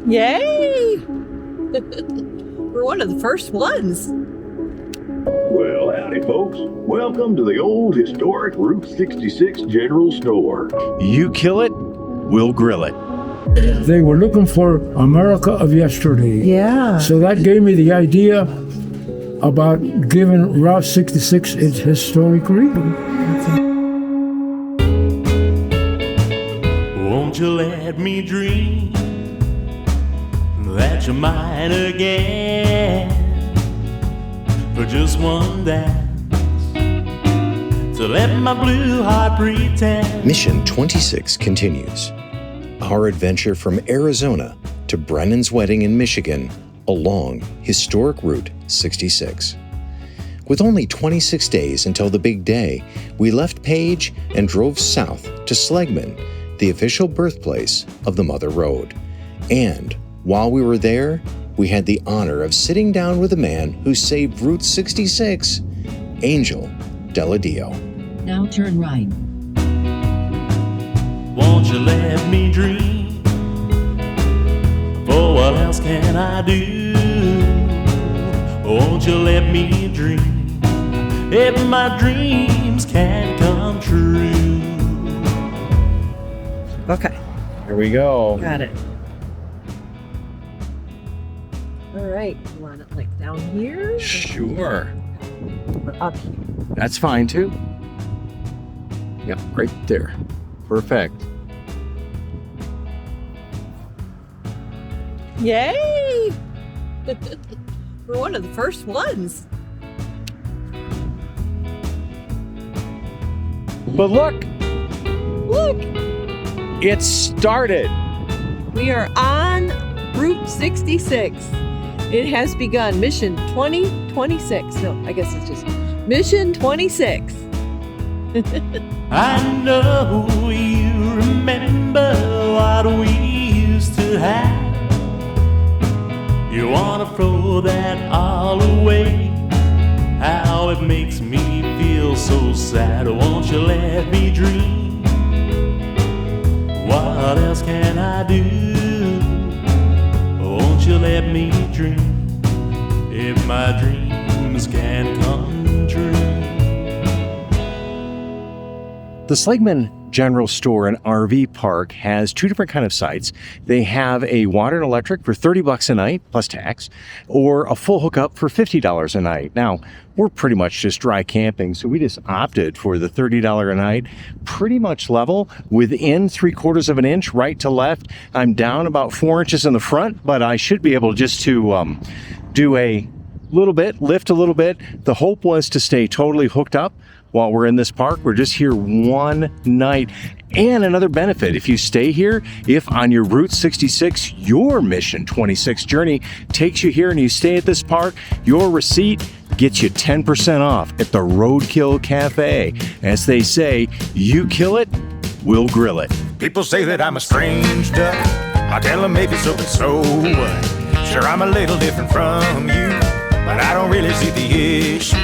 Yay! We're one of the first ones. Well, howdy, folks. Welcome to the old historic Route 66 General Store. You kill it, we'll grill it. They were looking for America of yesterday. Yeah. So that gave me the idea about giving Route 66 its historic route. Won't you let me dream that you're mine again for just one dance, to let my blue heart pretend. Mission 26 continues. Our adventure from Arizona to Brennan's wedding in Michigan along historic Route 66. With only 26 days until the big day, we left Page and drove south to Seligman, the official birthplace of the Mother Road. And while we were there, we had the honor of sitting down with a man who saved Route 66, Angel Delgadillo. Now turn right. Won't you let me dream? For what else can I do? Won't you let me dream? If my dreams can come true. Okay, Here we go. got it. All right, you want it like down here? Sure. Or up here? That's fine too. Yep, right there. Perfect. Yay! We're one of the first ones. But look, Look, it started. we are on Route 66. It has begun. Mission 2026. No, I guess it's just Mission 26. I know you remember what we used to have. You wanna throw that all away. How it makes me feel so sad. Won't you let me dream? What else can I do? Won't you let me dream? If my dreams can come true. The Seligman General Store and RV Park has two different kind of sites. They have a water and electric for $30 a night plus tax, or a full hookup for $50 a night. Now, we're pretty much just dry camping, so we just opted for the $30 a night, pretty much level, within 3/4 of an inch, right to left. I'm down about 4 inches in the front, but I should be able just to do a little bit, lift a little bit. The hope was to stay totally hooked up while we're in this park. We're just here one night. And another benefit, if you stay here, if on your Route 66, your Mission 26 journey takes you here and you stay at this park, your receipt gets you 10% off at the Roadkill Cafe. As they say, you kill it, we'll grill it. People say that I'm a strange duck. I tell them maybe so, but so what? Sure, I'm a little different from you, but I don't really see the issue.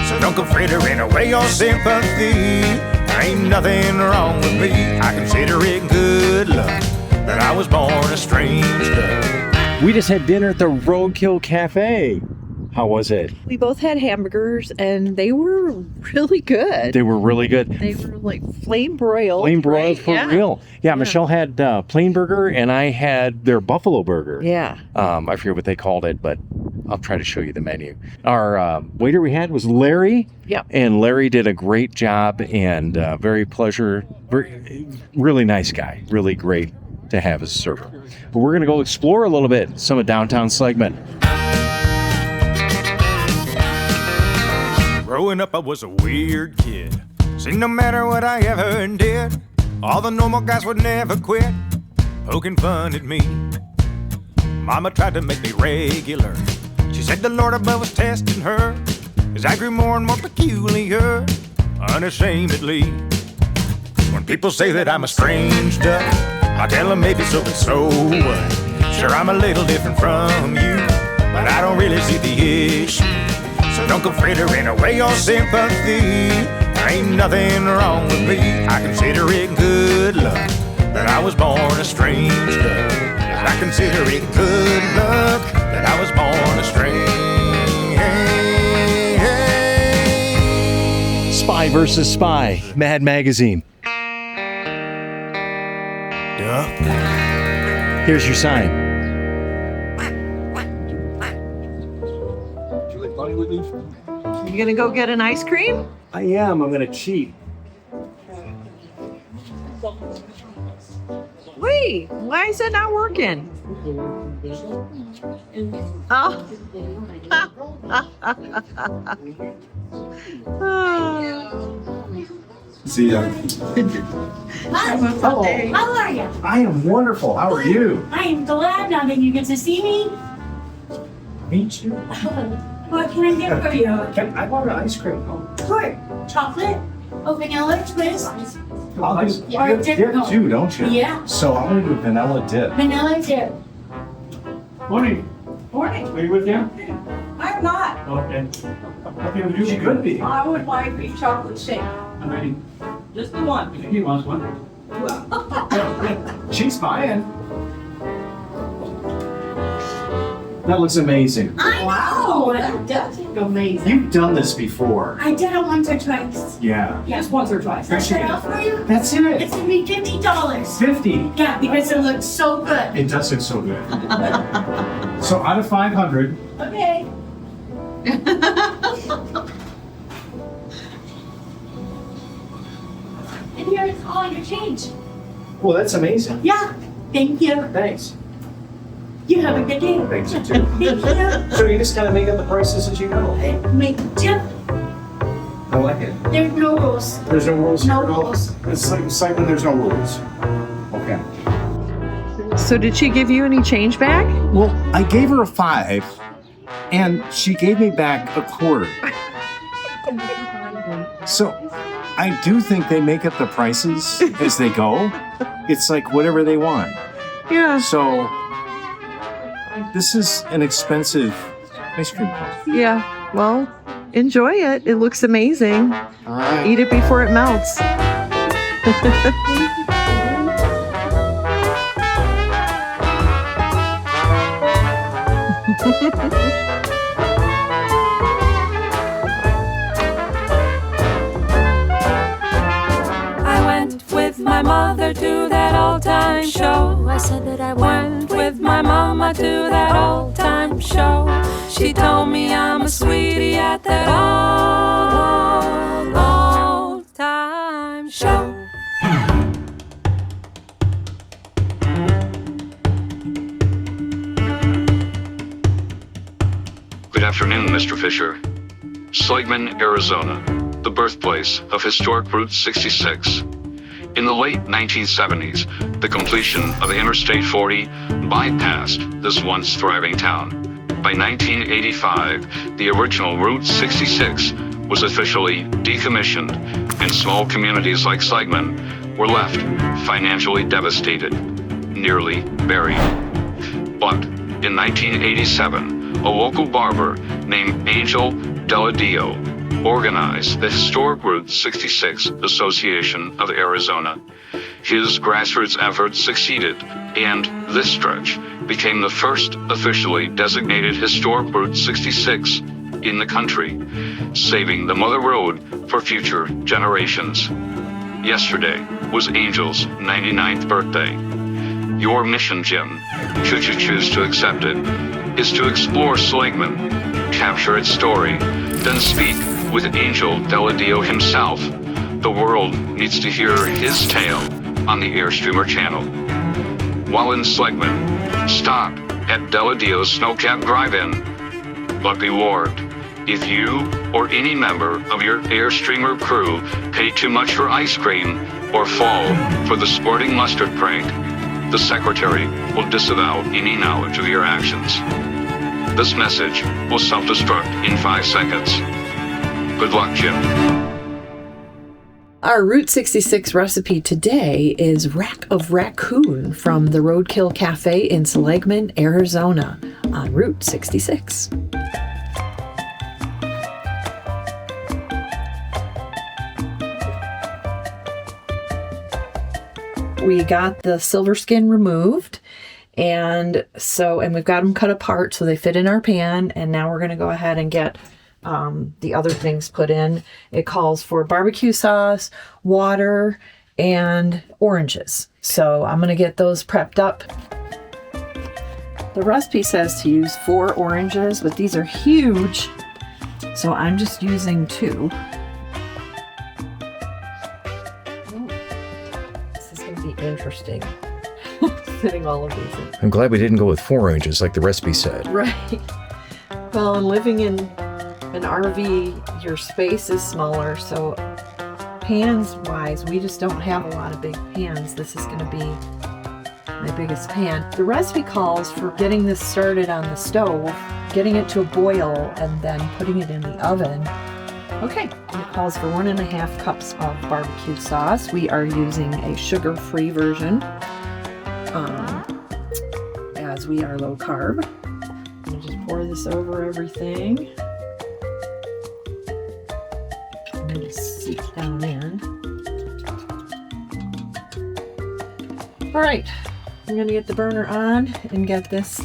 So don't go frittering away your sympathy. There ain't nothing wrong with me. I consider it good luck that I was born a strange duck. We just had dinner at the Roadkill Cafe. How was it? We both had hamburgers and they were really good. They were really good. They were like flame broiled. Plain broiled right? for Yeah. real. Yeah, Michelle had plain burger and I had their buffalo burger. Yeah. I forget what they called it, but I'll try to show you the menu. Our waiter we had was Larry. Yep. And Larry did a great job and really nice guy. Really great to have as a server. But we're going to go explore a little bit some of downtown Seligman. Growing up, I was a weird kid. See, no matter what I ever did, all the normal guys would never quit poking fun at me. Mama tried to make me regular. She said the Lord above was testing her as I grew more and more peculiar, unashamedly. When people say that I'm a strange duck, I tell them maybe so, but so what? Sure, I'm a little different from you, but I don't really see the issue. So don't go frittering away your sympathy. There ain't nothing wrong with me. I consider it good luck that I was born a strange duck. I consider it good luck that I was born astray. Spy versus Spy, Mad Magazine. Duck. Here's your sign. You gonna go get an ice cream? I am. I'm going to cheat. Wait, why is it not working? Oh. See ya. Hello. How are you? I am wonderful. How are you? I am glad now that you get to see me. Me too. What can I get for you? I want an ice cream. Sure. Chocolate? Oh, vanilla twist? You dip too, don't you? Yeah. So I'm going to do vanilla dip. Vanilla dip. Morning. Morning. Are you with him? I'm not. Okay. Okay, well, you could be. I would like a chocolate shake. I'm ready. Just the one. He wants one. She's buying. That looks amazing. I know. That does look amazing. You've done this before. I did it once or twice. Yeah. Yes, once or twice. That's enough for you? That's it. It's gonna be $50. 50. Yeah, because it looks so good. It does look so good. So out of 500, Okay. And here's all your change. well, that's amazing. Yeah. Thank you. Thanks. You have a good day. Thanks, you too. Thank you. So you just kind of make up the prices as you go. Make tip. I like it. There's no rules. There's no rules No here at all? rules. It's like when there's no rules. Okay. So did she give you any change back? Well, I gave her a 5, and she gave me back a quarter. So I do think they make up the prices as they go. It's like whatever they want. Yeah. So this is an expensive ice cream cone. Yeah. Well, enjoy it. It looks amazing. All right. Eat it before it melts. I went with my mother to that old-time show. I said that I went with my mama to that old-time show. She told me I'm a sweetie at that old-time show. Good afternoon, Mr. Fisher. Seligman, Arizona, the birthplace of historic Route 66. In the late 1970s, the completion of Interstate 40 bypassed this once thriving town. By 1985, the original Route 66 was officially decommissioned, and small communities like Seligman were left financially devastated, nearly buried. But in 1987, a local barber named Angel Delgadillo organized the Historic Route 66 Association of Arizona. His grassroots efforts succeeded, and this stretch became the first officially designated Historic Route 66 in the country, saving the mother road for future generations. Yesterday was Angel's 99th birthday. Your mission, Jim, should you choose to accept it, is to explore Seligman, capture its story, then speak with Angel Delgadillo himself. The world needs to hear his tale on the AirStreamer channel. While in Seligman, stop at Delgadillo's Snowcap Drive-In, but be warned, if you or any member of your AirStreamer crew pay too much for ice cream or fall for the sporting mustard prank, the secretary will disavow any knowledge of your actions. This message will self-destruct in 5 seconds. Good luck, Jim. Our Route 66 recipe today is Rack of Raccoon from the Roadkill Cafe in Seligman, Arizona on Route 66. We got the silver skin removed, And we've got them cut apart so they fit in our pan. And now we're going to go ahead and get the other things put in. It calls for barbecue sauce, water, and oranges. So I'm going to get those prepped up. The recipe says to use 4 oranges, but these are huge. So I'm just using 2. This is going to be interesting. Fitting all of these in. I'm glad we didn't go with 4 oranges like the recipe said. Right. Well, and living in an RV, your space is smaller, so pans-wise, we just don't have a lot of big pans. This is going to be my biggest pan. The recipe calls for getting this started on the stove, getting it to a boil, and then putting it in the oven. Okay, it calls for 1.5 cups of barbecue sauce. We are using a sugar-free version, as we are low carb. I'm gonna just pour this over everything. I'm gonna just seep down in. All right, I'm gonna get the burner on and get this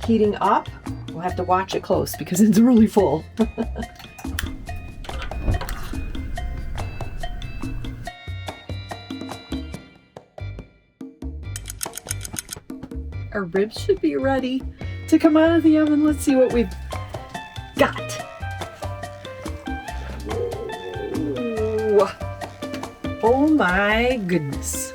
heating up. We'll have to watch it close because it's really full. Our ribs should be ready to come out of the oven. Let's see what we've got. Ooh. Oh my goodness.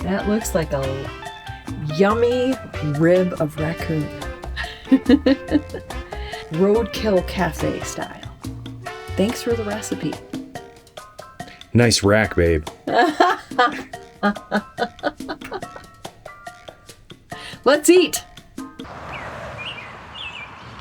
That looks like a yummy rib of raccoon. Roadkill Cafe style. Thanks for the recipe. Nice rack, babe. Let's eat.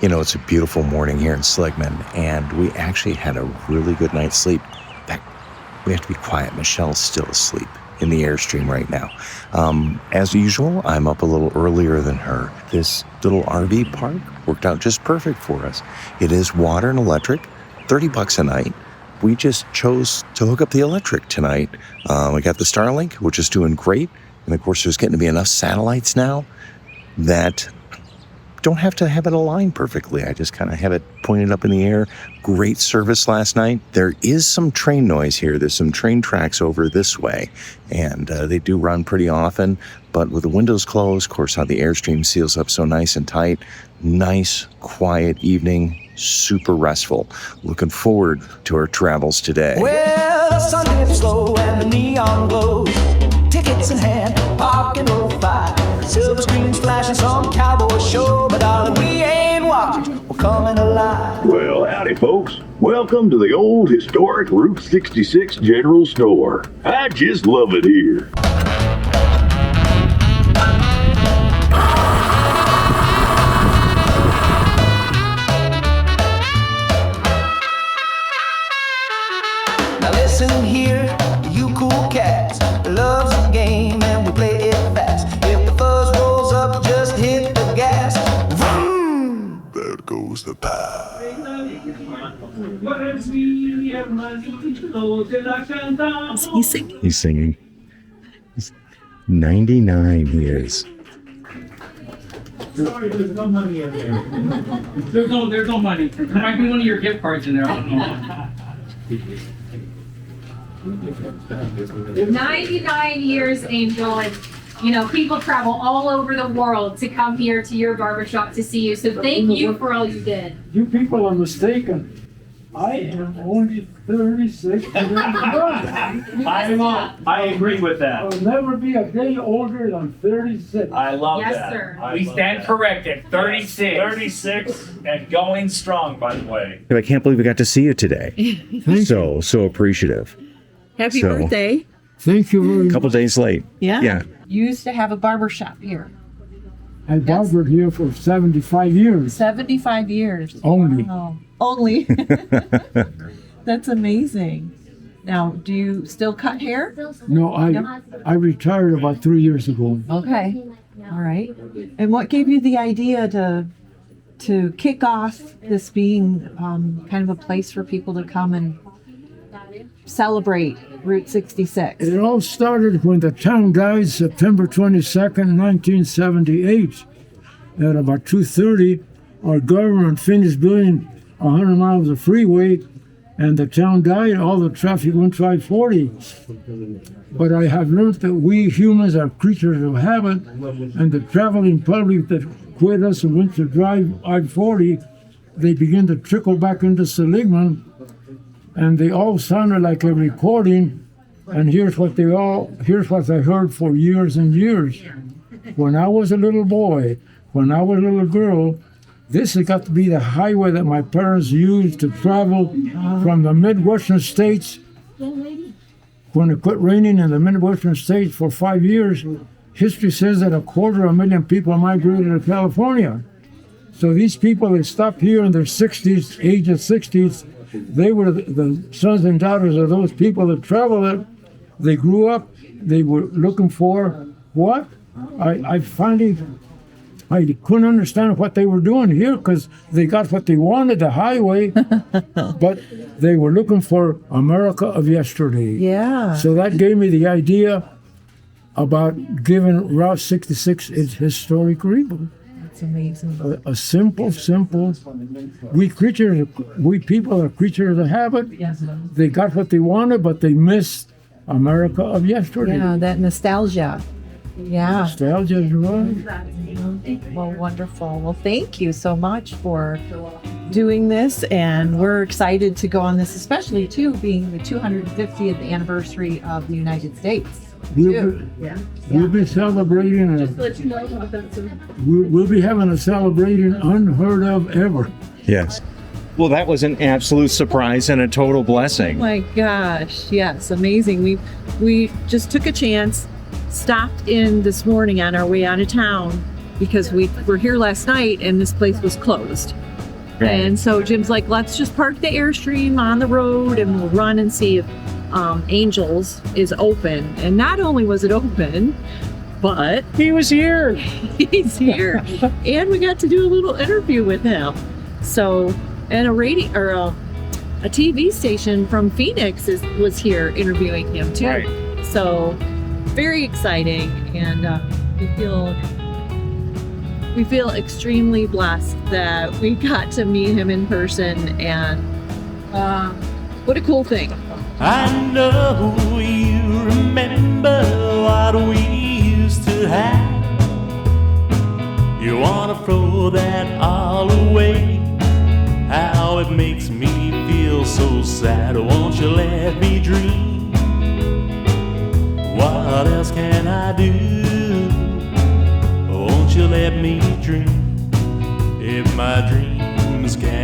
You know, it's a beautiful morning here in Seligman, and we actually had a really good night's sleep. In fact, we have to be quiet. Michelle's still asleep in the Airstream right now. As usual, I'm up a little earlier than her. This little RV park worked out just perfect for us. It is water and electric, $30 a night. We just chose to hook up the electric tonight. We got the Starlink, which is doing great. And of course, there's getting to be enough satellites now that don't have to have it aligned perfectly. I just kind of have it pointed up in the air. Great service last night. There is some train noise here. There's some train tracks over this way, and they do run pretty often. But with the windows closed, of course, how the Airstream seals up so nice and tight. Nice, quiet evening. Super restful. Looking forward to our travels today. Well, the sun dips low and the neon glows. Tickets in hand, parking row 5. Silver screens flashing, some cowboy show. But darling, we ain't watching, we're coming alive. Well, howdy, folks. Welcome to the old historic Route 66 General Store. I just love it here. Now listen here, you cool cats. Love's a game and we play it fast. If the fuzz rolls up, just hit the gas. Vroom, there goes the pie. Is he singing? He's singing. He's 99 he is. Sorry, there's no money in there. There's no money. There might be one of your gift cards in there. I don't know. 99 years, Angel, and you know, people travel all over the world to come here to your barbershop to see you. So thank you for all you did. You people are mistaken. I am only 36. I agree with that. I'll never be a day older than 36. I love Yes, that. sir. We stand corrected. 36. 36 and going strong, by the way. I can't believe we got to see you today. So appreciative. Happy So- birthday. Thank you very A much. couple days late. Yeah. Yeah. You used to have a barber shop here. I barbered here for 75 years. 75 years. Only. Wow. Only. That's amazing. Now, do you still cut hair? No, I retired about 3 years ago. Okay. All right. And what gave you the idea to kick off this being kind of a place for people to come and celebrate Route 66? It all started when the town died September 22nd, 1978. At about 2:30, our government finished building 100 miles of freeway, and the town died. All the traffic went to I-40. But I have learned that we humans are creatures of habit, and the traveling public that quit us and went to drive I-40, they begin to trickle back into Seligman, and they all sounded like a recording. And here's what I heard for years and years. When I was a little boy, when I was a little girl, this has got to be the highway that my parents used to travel from the Midwestern states. When it quit raining in the Midwestern states for 5 years, history says that 250,000 people migrated to California. So these people that stopped here in their 60s, age of 60s, they were the sons and daughters of those people that traveled it. They grew up, they were looking for what? I couldn't understand what they were doing here because they got what they wanted, the highway, but they were looking for America of yesterday. Yeah. So that gave me the idea about giving Route 66 its historic reboot. That's amazing. A simple, we people are creatures of habit. Yes. They got what they wanted, but they missed America of yesterday. Yeah, that nostalgia. Yeah. Nostalgia is right. Well, wonderful. Well, thank you so much for doing this, and we're excited to go on this, especially too being the 250th anniversary of the United States. We'll be celebrating. Just to let you know about that. We'll be having a celebration unheard of ever. Yes. Well, that was an absolute surprise and a total blessing. Oh my gosh, yes, amazing. We just took a chance, stopped in this morning on our way out of town because we were here last night and this place was closed. Right. And so Jim's like, let's just park the Airstream on the road and we'll run and see if Angels is open. And not only was it open, but he was here. He's here. And we got to do a little interview with him. So, and a TV station from Phoenix was here interviewing him too. Right. So very exciting, and we feel extremely blessed that we got to meet him in person, and what a cool thing. I know you remember what we used to have. You wanna throw that all away. How it makes me feel so sad. Won't you let me dream? What else can I do? Won't you let me dream? If my dreams can